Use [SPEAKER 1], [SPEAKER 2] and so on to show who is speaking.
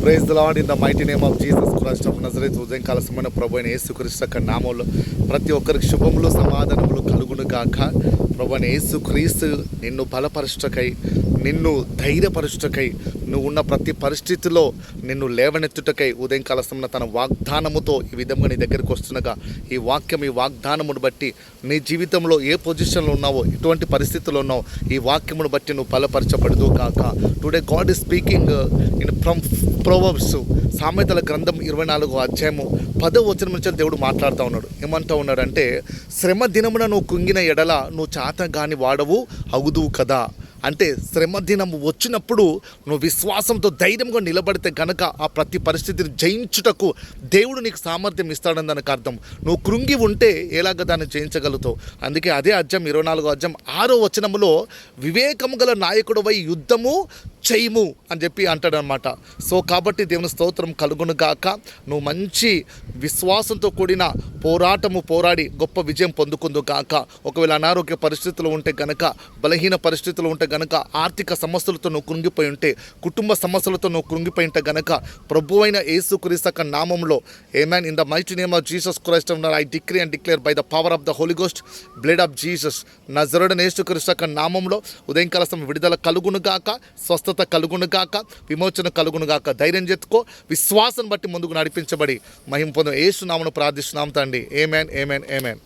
[SPEAKER 1] Praise the lord in the mighty name of Jesus Christ of Nazareth. ఉదయకాల సమయంలో ప్రభు అయిన యేసుక్రీస్తు యొక్క నామంలో ప్రతి ఒక్కరికి శుభములు సమాధానములు కలుగును గాక. ప్రభు అయిన యేసుక్రీస్తు నిన్ను బలపరుచుటకై, నిన్ను ధైర్యపరుచుటకై, నువ్వు ఉన్న ప్రతి పరిస్థితిలో నిన్ను లేవనెత్తుటకై ఉదయకాల సమయంలో తన వాగ్దానముతో ఈ విధంగా నీ దగ్గరికి వస్తుండగా, ఈ వాక్యం, ఈ వాగ్దానమును బట్టి నీ జీవితంలో ఏ పొజిషన్లో ఉన్నావో, ఎటువంటి పరిస్థితుల్లో ఉన్నావో, ఈ వాక్యమును బట్టి నువ్వు బలపరచబడదు కాక. Today God is speaking in from Proverbs, సామెతల గ్రంథం 24వ అధ్యాయము 10వ వచనం నుంచి దేవుడు మాట్లాడుతూ ఉన్నాడు. ఏమంటూ ఉన్నాడంటే, శ్రమ దినమున నువ్వు కుంగిన ఎడల నువ్వు చాతగాని వాడవు అగుదువు కదా. అంటే శ్రమ దినం వచ్చినప్పుడు నువ్వు విశ్వాసంతో ధైర్యంగా నిలబడితే కనుక ఆ ప్రతి పరిస్థితిని జయించుటకు దేవుడు నీకు సామర్థ్యం ఇస్తాడని దానికి అర్థం. నువ్వు కృంగి ఉంటే ఎలాగ దాన్ని జయించగలుగుతావు. అందుకే అదే అధ్యాయం 24వ అధ్యాయం 6వ వచనములో వివేకము గల నాయకుడవై యుద్ధము చేయము అని చెప్పి అంటాడనమాట. సో కాబట్టి దేవుని స్తోత్రం కలుగును గాక. నువ్వు మంచి విశ్వాసంతో కూడిన పోరాడి గొప్ప విజయం పొందుకుందు గాక. ఒకవేళ అనారోగ్య పరిస్థితులు ఉంటే గనక, బలహీన పరిస్థితులు ఉంటే గనక, ఆర్థిక సమస్యలతో నువ్వు కృంగిపోయి ఉంటే, కుటుంబ సమస్యలతో నువ్వు కృంగిపోయి ఉంటే గనక, ప్రభు అయిన యేసుక్రీస్తు యొక్క నామంలో amen in the mighty name of Jesus Christ I decree and declare by the power of the Holy Ghost blood of Jesus నజరేయుడైన యేసుక్రీస్తు యొక్క నామంలో ఉదయకాల సమయం విడుదల కలుగును గాక, స్వస్థత కలుగును గాక, విమోచన కలుగును గాక. ధైర్యం చెప్పుకో, విశ్వాసం బట్టి ముందుకు నడిపించబడి మహిమ పొందు యేసు నామమున ప్రార్థిస్తున్నాం తండ్రి. ఆమేన్ ఆమేన్ ఆమేన్.